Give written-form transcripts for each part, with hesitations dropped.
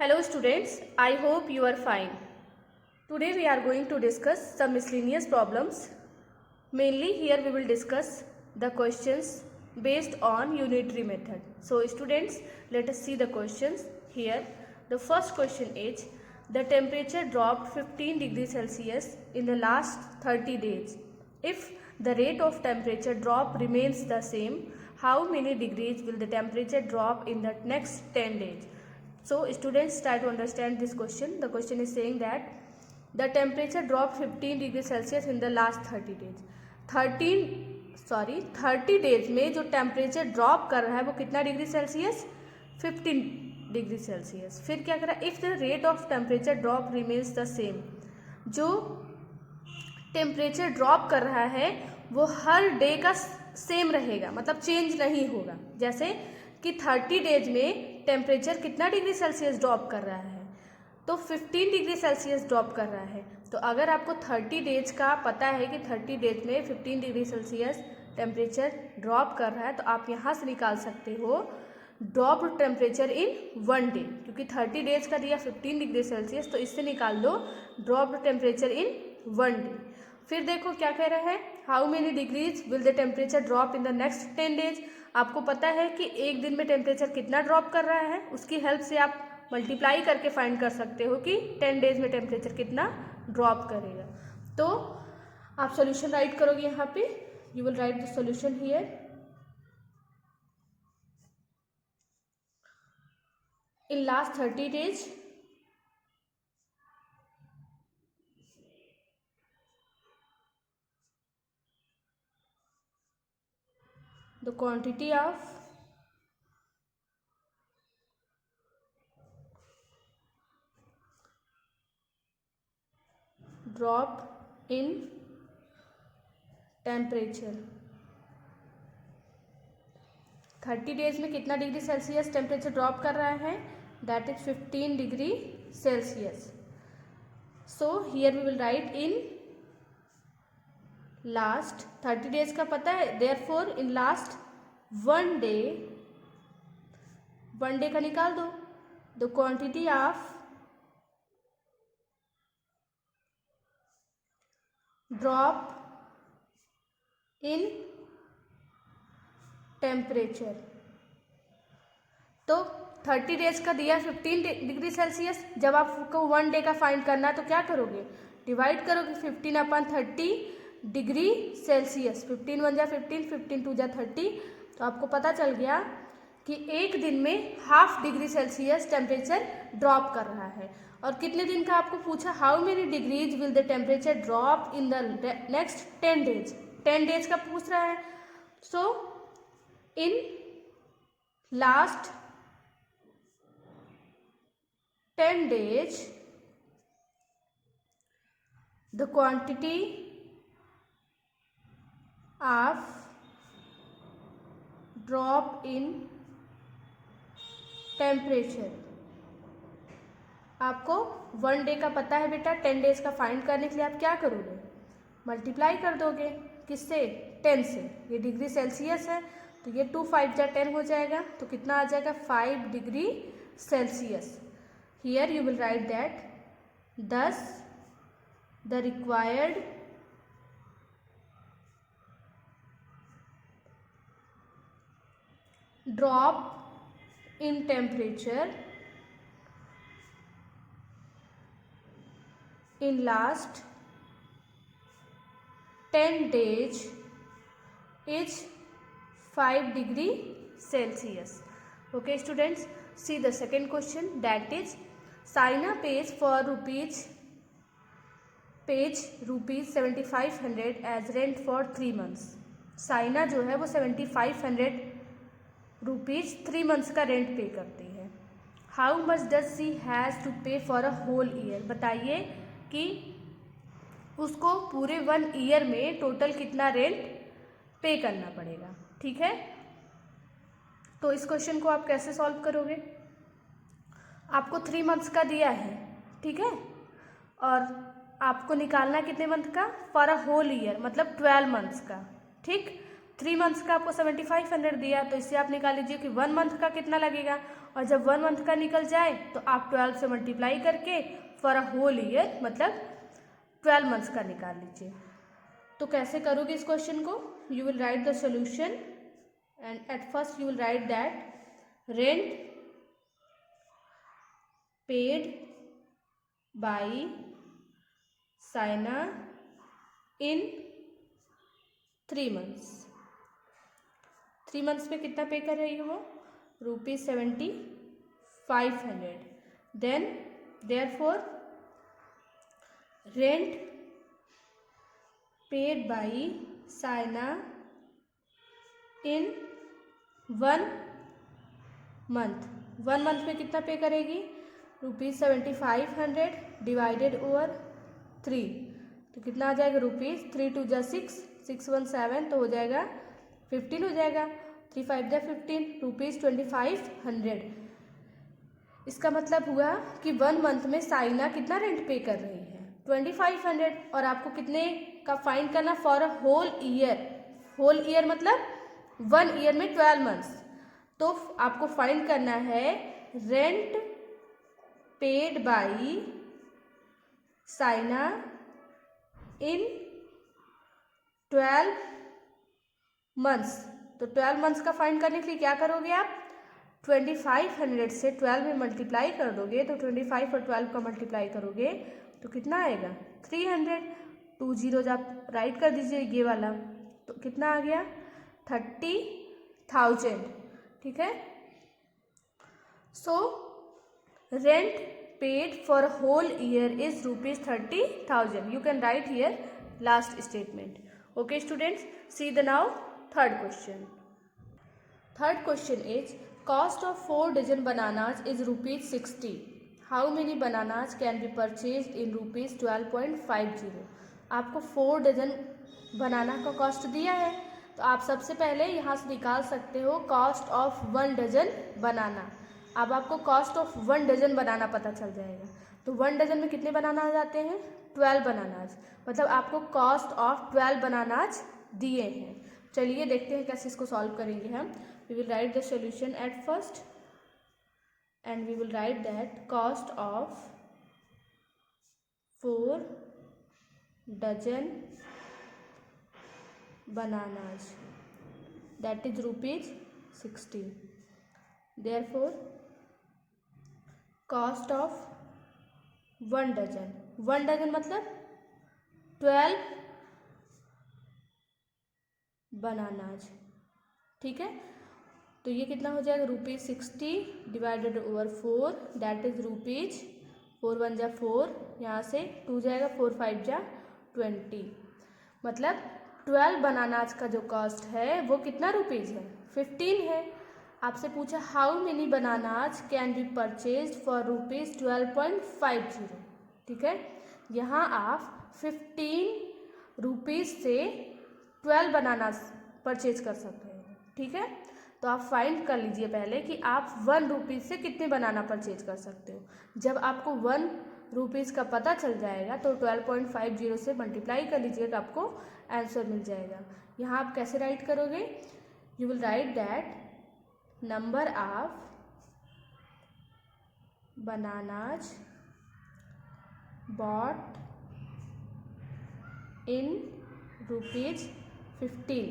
Hello students, I hope you are fine. Today we are going to discuss some miscellaneous problems. Mainly here we will discuss the questions based on unitary method. So students, let us see the questions here. The first question is, the temperature dropped 15 degrees Celsius in the last 30 days. If the rate of temperature drop remains the same, how many degrees will the temperature drop in the next 10 days? So students, try to understand this question. The question is saying that the temperature dropped 15 degree Celsius in the last 30 days. 30 days में जो temperature drop कर रहा है वो कितना degree Celsius? 15 degree Celsius. फिर क्या कर रहा है? If the rate of temperature drop remains the same, जो टेम्परेचर ड्रॉप कर रहा है वो हर डे का सेम रहेगा, मतलब चेंज नहीं होगा। जैसे कि 30 डेज में टेम्परेचर कितना डिग्री सेल्सियस ड्रॉप कर रहा है? तो 15 डिग्री सेल्सियस ड्रॉप कर रहा है। तो अगर आपको 30 डेज का पता है कि 30 डेज में 15 डिग्री सेल्सियस टेम्परेचर ड्रॉप कर रहा है, तो आप यहाँ से निकाल सकते हो ड्रॉप टेम्परेचर इन 1 डे, क्योंकि 30 डेज का दिया 15 डिग्री सेल्सियस, तो इससे निकाल दो ड्रॉप टेम्परेचर इन 1 डे। फिर देखो क्या कह रहा है, how many degrees will the temperature drop in the next 10 days. आपको पता है कि एक दिन में टेम्परेचर कितना ड्रॉप कर रहा है, उसकी हेल्प से आप मल्टीप्लाई करके फाइंड कर सकते हो कि 10 डेज में टेम्परेचर कितना ड्रॉप करेगा। तो आप सॉल्यूशन राइट करोगे यहाँ पे, you will write the solution here. In last 30 days the quantity of drop in temperature, 30 days में कितना डिग्री सेल्सियस टेम्परेचर ड्रॉप कर रहा है? That is 15 degree Celsius. So here we will write in last 30 days का पता है, therefore in last 1 day का निकाल दो। The quantity of drop in temperature, तो 30 डेज का दिया 15 डिग्री सेल्सियस। जब आपको 1 डे का फाइंड करना है तो क्या करोगे? डिवाइड करोगे 15/30 डिग्री सेल्सियस। 15 1 जा 15, 15 2 जा 30। तो आपको पता चल गया कि एक दिन में ½ डिग्री सेल्सियस टेम्परेचर ड्रॉप कर रहा है। और कितने दिन का आपको पूछा, how many degrees will the temperature drop in the next 10 days. 10 days का पूछ रहा है। So in last 10 days the quantity of drop in temperature, आपको 1 डे का पता है बेटा, 10 डेज का फाइंड करने के लिए आप क्या करोगे? मल्टीप्लाई कर दोगे किससे? 10 से। ये डिग्री सेल्सियस है तो ये 2 5 जा 10 हो जाएगा, तो कितना आ जाएगा? 5 degree Celsius. Here you will write that thus the required drop in temperature in last 10 days is 5 degree Celsius. Okay students, see the second question, that is Saina pays rupees 7500 as rent for 3 months. Saina जो है वो 7500 rupees 3 months का rent pay करती है। How much does she has to pay for a whole year. बताइए कि उसको पूरे 1 ईयर में टोटल कितना रेंट पे करना पड़ेगा। ठीक है, तो इस क्वेश्चन को आप कैसे सॉल्व करोगे? आपको 3 मंथ्स का दिया है, ठीक है, और आपको निकालना कितने मंथ का? फॉर अ होल ईयर, मतलब 12 मंथ्स का। ठीक, 3 मंथ्स का आपको 7500 दिया, तो इससे आप निकाल लीजिए कि 1 मंथ का कितना लगेगा। और जब 1 मंथ का निकल जाए तो आप 12 से मल्टीप्लाई करके फॉर अ होल ईयर मतलब 12 मंथ्स का निकाल लीजिए। तो कैसे करोगे इस क्वेश्चन को? You will write the solution and at first you will write that rent paid by Saina in 3 months. 3 months में कितना पे कर रही हो? ₹7500। Then therefore rent paid by Saina in 1 month. 1 month में कितना पे करेगी? ₹7500 डिवाइडेड ओवर 3, तो कितना आ जाएगा? ₹3 2 जा 6, 6 1 7, तो हो जाएगा 15 हो जाएगा। 3 5 जा 15, ₹2500। इसका मतलब हुआ कि 1 मंथ में साइना कितना रेंट पे कर रही है? 2500। और आपको कितने का फाइंड करना? For a whole year. Whole year मतलब 1 ईयर में 12 मंथ्स। तो आपको फाइंड करना है rent paid by Saina in 12 months. तो 12 मंथ्स का फाइंड करने के लिए क्या करोगे आप? 2500 से 12 में मल्टीप्लाई कर दोगे, तो 25 और 12 का मल्टीप्लाई करोगे तो कितना आएगा? 300। 2 जीरोज आप राइट कर दीजिए ये वाला, तो कितना आ गया? 30,000। ठीक है। So rent paid for whole year is ₹30,000. You can write here last statement. Okay students, see the now third question. Third question is cost of 4 dozen bananas is ₹60. How many bananas can be purchased in ₹12.50? आपको 4 dozen बनाना का cost दिया है, तो आप सबसे पहले यहाँ से निकाल सकते हो कॉस्ट ऑफ 1 डजन बनाना। अब आपको कॉस्ट ऑफ 1 डजन बनाना पता चल जाएगा। तो 1 डजन में कितने बनाना आ जाते हैं? 12 बनानाज। मतलब आपको कॉस्ट ऑफ 12 बनानाज दिए हैं। चलिए देखते हैं कैसे इसको सॉल्व करेंगे हम। We will write the solution at first and we will write that cost of 4 dozen bananas, that is ₹60. Therefore cost of 1 dozen, 1 dozen मतलब 12 बनानाज। ठीक है, तो ये कितना हो जाएगा? ₹60 divided over 4, that is rupees 4 1 जा 4, यहाँ से 2 जाएगा, 4 5 जा 20। मतलब 12 बनानाज का जो कॉस्ट है वो कितना रुपीज़ है? 15 है। आपसे पूछा how many bananas can be purchase for ₹12.50। ठीक है, यहाँ आप 15 रुपीज़ से 12 बनानाज परचेज कर सकते हैं। ठीक है, तो आप फाइंड कर लीजिए पहले कि आप 1 रुपीज़ से कितने बनाना परचेज कर सकते हो। जब आपको 1 रुपीज़ का पता चल जाएगा तो 12.50 से मल्टीप्लाई कर लीजिएगा, आपको आंसर मिल जाएगा। यहाँ आप कैसे राइट करोगे? You will write that number of bananas bought in ₹15।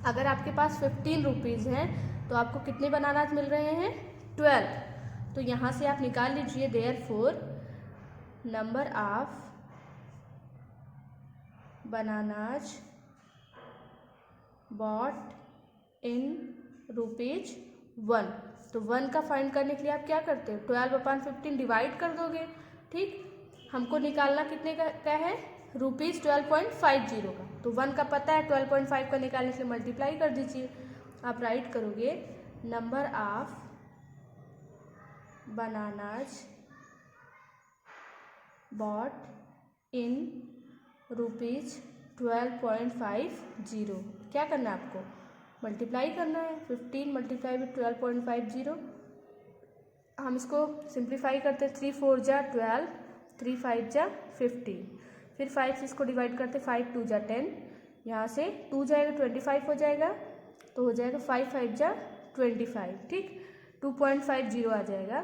अगर आपके पास 15 रुपीज़ हैं तो आपको कितने बनानाज मिल रहे हैं? 12। तो यहाँ से आप निकाल लीजिए therefore number of bananas bought in ₹1। तो 1 का फाइंड करने के लिए आप क्या करते हो? 12/15 डिवाइड कर दोगे। ठीक, हमको निकालना कितने का है? ₹12.50 का। तो 1 का पता है, 12.5 का निकालने के लिए मल्टीप्लाई कर दीजिए। आप राइट करोगे नंबर ऑफ बनानाज बॉट इन ₹12.50। क्या करना है आपको? मल्टीप्लाई करना है। 15 मल्टीप्लाई विथ 12.50। हम इसको सिंप्लीफाई करते हैं। 3 4 जा 12, 3 5 जा 15, फिर 5 से इसको डिवाइड करते, 5 2 जा 10, यहाँ से 2 जाएगा 25 हो जाएगा, तो हो जाएगा 5 5 जा 25। ठीक, 2.50 आ जाएगा।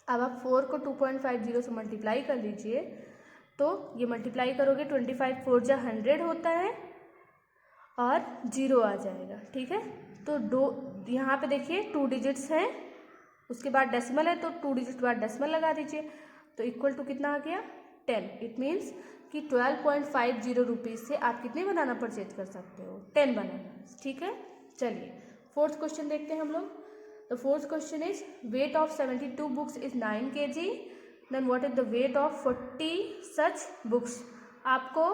अब आप 4 को 2.50 से मल्टीप्लाई कर लीजिए, तो ये मल्टीप्लाई करोगे 25 4 जा 100 होता है और 0 आ जाएगा। ठीक है, तो यहाँ पे देखिए 2 डिजिट्स हैं, उसके बाद डेसिमल है तो 2 डिजिट बाद डेसिमल लगा दीजिए, तो इक्वल टू कितना आ गया 10। इट मीन्स कि 12.50 रुपीज़ से आप कितने बनाना परचेज कर सकते हो, 10 बनाना। ठीक है, चलिए फोर्थ क्वेश्चन देखते हैं हम लोग। The fourth question is weight of 72 books is 9 kg, then what is the weight of 40 such books. आपको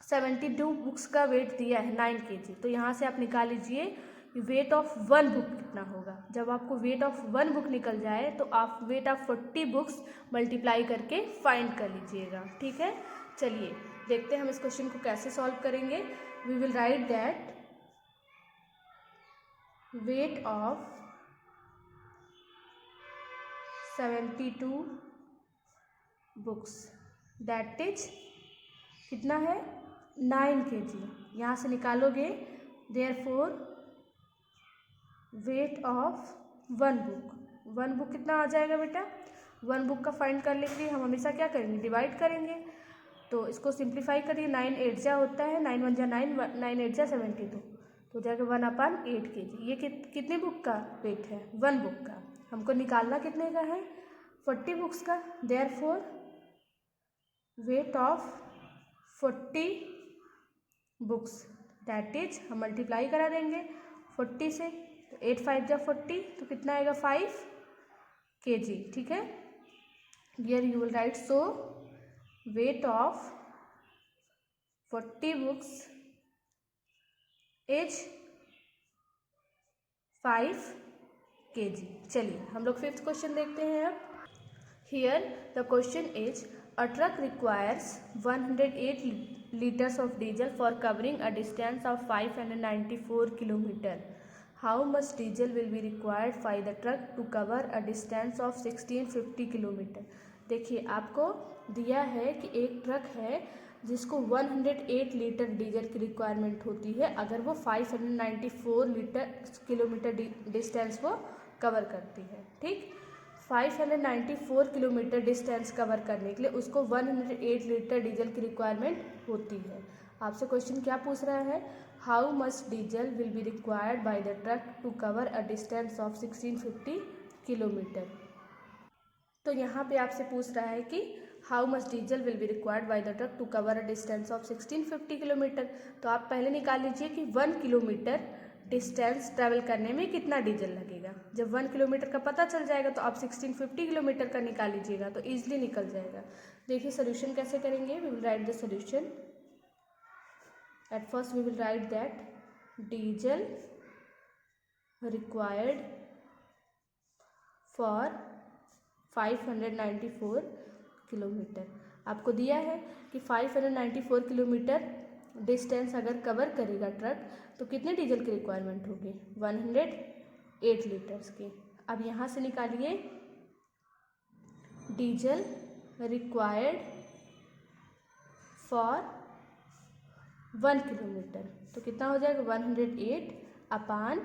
72 बुक्स का वेट दिया है 9 kg, तो यहाँ से आप निकाल लीजिए वेट ऑफ 1 बुक कितना होगा। जब आपको वेट ऑफ 1 बुक निकल जाए तो आप वेट ऑफ 40 बुक्स मल्टीप्लाई करके फाइंड कर लीजिएगा। ठीक है, चलिए देखते हैं हम इस क्वेश्चन को कैसे सॉल्व करेंगे। We will write that weight of 72 books that is कितना है 9 kg। यहाँ से निकालोगे देयरफॉर वेट ऑफ 1 बुक कितना आ जाएगा बेटा, 1 बुक का फाइंड करने के लिए हम हमेशा क्या करेंगे, डिवाइड करेंगे। तो इसको सिंप्लीफाई करिए, 9 8 जा होता है, 9 1 जा 9, 9 8 जा 72, तो जाएगा 1/8 kg। ये कितने बुक का वेट है, 1 बुक का। हमको निकालना कितने का है, 40 बुक्स का। Therefore wait of 40 books that is, हम मल्टीप्लाई करा देंगे 40 से, 8 5 जा 40, तो कितना आएगा 5 kg। ठीक है, here you will right so wait of 40 books is 5 kg। चलिए हम लोग फिफ्थ क्वेश्चन देखते हैं अब। Here the question is a truck requires 108 liters of diesel for covering a distance of 594 kilometer. How much diesel will be required by the truck to cover a distance of 1650 kilometer? देखिए आपको दिया है कि एक truck है जिसको 108 litre diesel की requirement होती है अगर वो 594 किलोमीटर डिस्टेंस वो कवर करती है। ठीक, 594 किलोमीटर डिस्टेंस कवर करने के लिए उसको 108 लीटर डीजल की रिक्वायरमेंट होती है। आपसे क्वेश्चन क्या पूछ रहा है, how much diesel will be required by the truck to cover a distance of 1650 kilometre. तो यहाँ पे आपसे पूछ रहा है कि how much diesel will be required by the truck to cover a distance of 1650 kilometre. तो आप पहले निकाल लीजिए कि 1 किलोमीटर डिस्टेंस ट्रैवल करने में कितना डीजल लगेगा। जब 1 किलोमीटर का पता चल जाएगा तो आप 1650 किलोमीटर का निकाल लीजिएगा, तो ईजिली निकल जाएगा। देखिए सोल्यूशन कैसे करेंगे, we will write the solution. At first we will write that diesel required for 594 kilometre. आपको दिया है कि 594 किलोमीटर डिस्टेंस अगर कवर करेगा ट्रक तो कितने डीजल की रिक्वायरमेंट होगी, 108 लीटर्स की। अब यहाँ से निकालिए डीजल रिक्वायर्ड फॉर 1 किलोमीटर, तो कितना हो जाएगा 108 अपान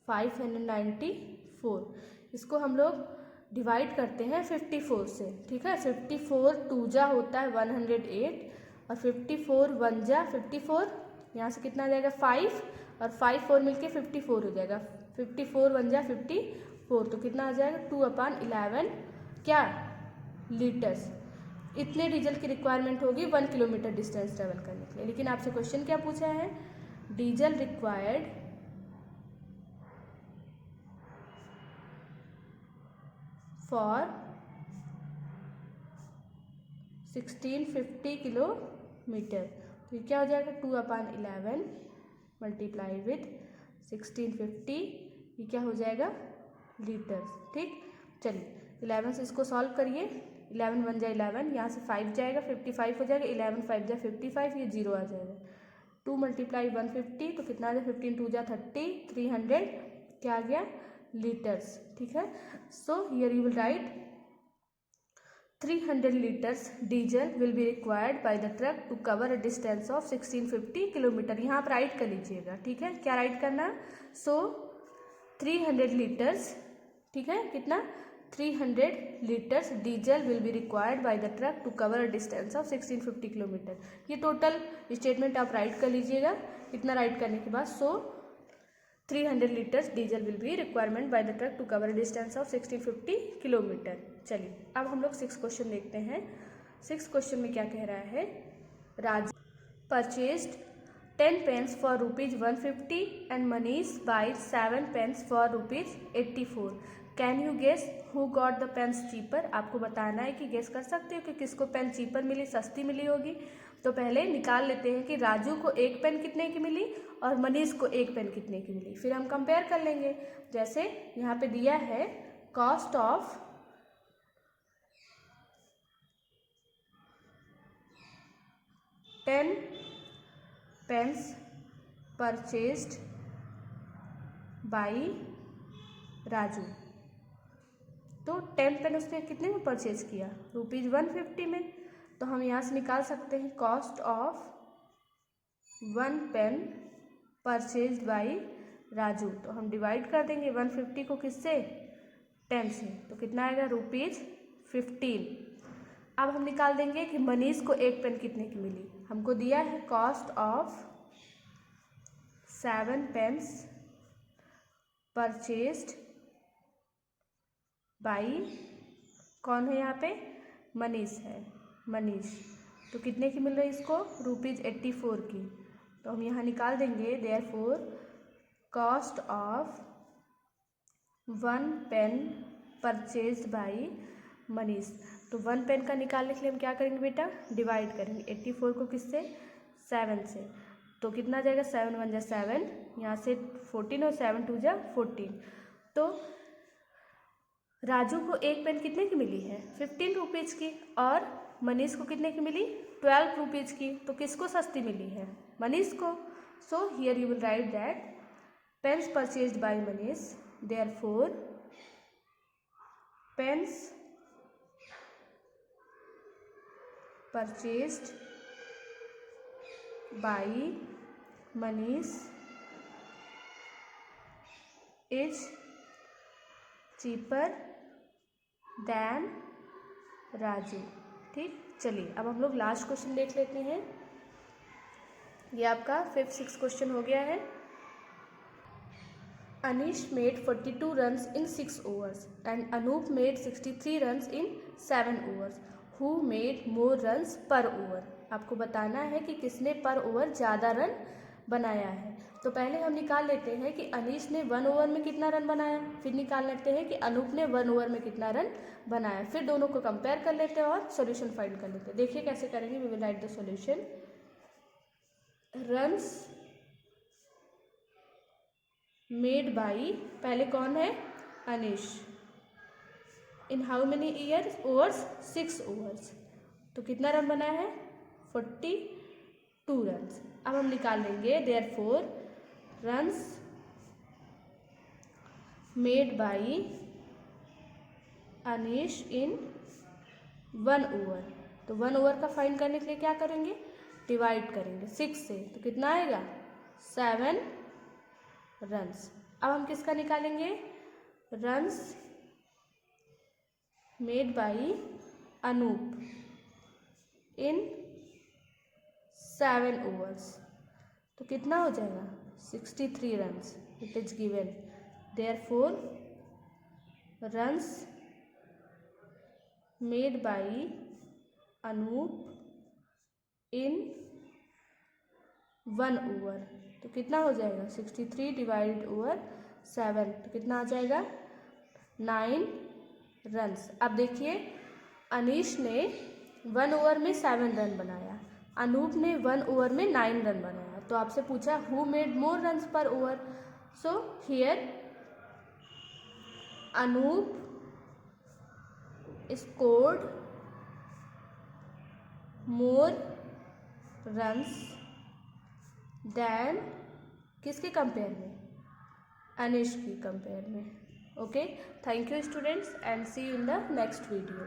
594। इसको हम लोग डिवाइड करते हैं 54 से। ठीक है, 54 2 जा होता है 108 और 54 1 जा 54, यहाँ से कितना आ जाएगा 5 और 5 4 मिलके 54 हो जाएगा। 54 1 जा 54, तो कितना आ जाएगा 2/11 क्या लीटर्स। इतने डीजल की रिक्वायरमेंट होगी 1 किलोमीटर डिस्टेंस ट्रेवल करने के लिए। लेकिन आपसे क्वेश्चन क्या पूछा है, डीजल रिक्वायर्ड फॉर 1650 किलोमीटर, तो ये क्या हो जाएगा 2/11 मल्टीप्लाई विथ 1650, ये क्या हो जाएगा लीटर्स। ठीक, चलिए 11 से इसको सॉल्व करिए। 11 1 जा 11, यहाँ से 5 जाएगा 55 हो जाएगा, 11 5 जा 55, ये 0 आ जाएगा। 2 × 150 तो कितना आ जाएगा 15 2 जा 30, 300 क्या आ गया लीटर्स। ठीक है, so here you will write 300 litres diesel will be required by the truck to cover a distance of 1650 kilometre. यहाँ आप राइट कर लीजिएगा। ठीक है, क्या राइट करना, सो 300 लीटर्स, ठीक है, कितना 300 litres diesel will be required by the truck to cover a distance of 1650 kilometre. ये टोटल स्टेटमेंट आप राइट कर लीजिएगा। इतना राइट करने के बाद 300 litres diesel will be requirement by the truck to cover distance of 1650 kilometre. चलिए अब हम लोग 6 क्वेश्चन देखते हैं। 6 क्वेश्चन में क्या कह रहा है, Raju purchased 10 pence for ₹150 and Manish buys 7 pence for ₹84. Can you guess who got the pens cheaper. आपको बताना है कि गेस कर सकते हो कि किसको पेन चीपर मिली, सस्ती मिली होगी। तो पहले निकाल लेते हैं कि राजू को एक पेन कितने की मिली और मनीष को एक पेन कितने की मिली, फिर हम कंपेयर कर लेंगे। जैसे यहाँ पे दिया है cost of 10 pence purchased by Raju. तो 10 पेन उसने कितने में परचेज किया, ₹150 में। तो हम यहाँ से निकाल सकते हैं cost of 1 pen purchase by Raju. तो हम डिवाइड कर देंगे 150 को किससे, 10 से, तो कितना आएगा ₹15। अब हम निकाल देंगे कि मनीष को एक पेन कितने की मिली। हमको दिया है cost of 7 pens purchased by, कौन है यहाँ पे, मनीष है, मनीष। तो कितने की मिल रही है इसको, ₹84 की। तो हम यहाँ निकाल देंगे therefore cost of 1 pen purchased by Manish. तो 1 पेन का निकालने के लिए हम क्या करेंगे बेटा, डिवाइड करेंगे 84 को किससे, 7 से। तो कितना जाएगा, 7 1 जा 7, यहाँ से 14 और 7 2 जा 14। तो राजू को एक पेन कितने की मिली है, 15 रुपीज़ की, और मनीष को कितने की मिली, 12 रुपीज़ की। तो किसको सस्ती मिली है, मनीष को। So here you will write that pens purchased by Manish, therefore pens purchased by Manish is cheaper than Raju. ठीक, चलिए अब हम लोग लास्ट क्वेश्चन देख लेते हैं। ये आपका 5th 6th क्वेश्चन हो गया है। Anish made 42 runs in 6 overs and Anup made 63 runs in 7 overs। Who made more runs per over. आपको बताना है कि किसने पर ओवर ज़्यादा रन बनाया है। तो पहले हम निकाल लेते हैं कि अनीश ने 1 ओवर में कितना रन बनाया, फिर निकाल लेते हैं कि अनूप ने 1 ओवर में कितना रन बनाया, फिर दोनों को कंपेयर कर लेते हैं और सॉल्यूशन फाइंड कर लेते हैं। देखिए कैसे करेंगे, we will write the solution. Runs made by, पहले कौन है, Anish, in how many years, overs, 6 overs। तो कितना रन बनाया है, 42 रन्स। अब हम निकाल लेंगे therefore runs made by Anish in 1 over. तो 1 ओवर का फाइंड करने के लिए क्या करेंगे, डिवाइड करेंगे 6 से। तो कितना आएगा, 7 रन्स। अब हम किसका निकालेंगे, runs made by Anup in 7 overs। तो कितना हो जाएगा, 63 runs. It is given, therefore runs made by Anup in 1 over. तो कितना हो जाएगा, 63 डिवाइडेड ओवर 7। तो कितना आ जाएगा, 9 रन्स। अब देखिए अनीश ने 1 ओवर में 7 रन बनाया, अनूप ने 1 ओवर में 9 रन बनाया। तो आपसे पूछा who made more runs per over. So here Anup scored more runs than, किसके कंपेयर में, अनीश की कंपेयर में। Okay, thank you students and see you in the next video.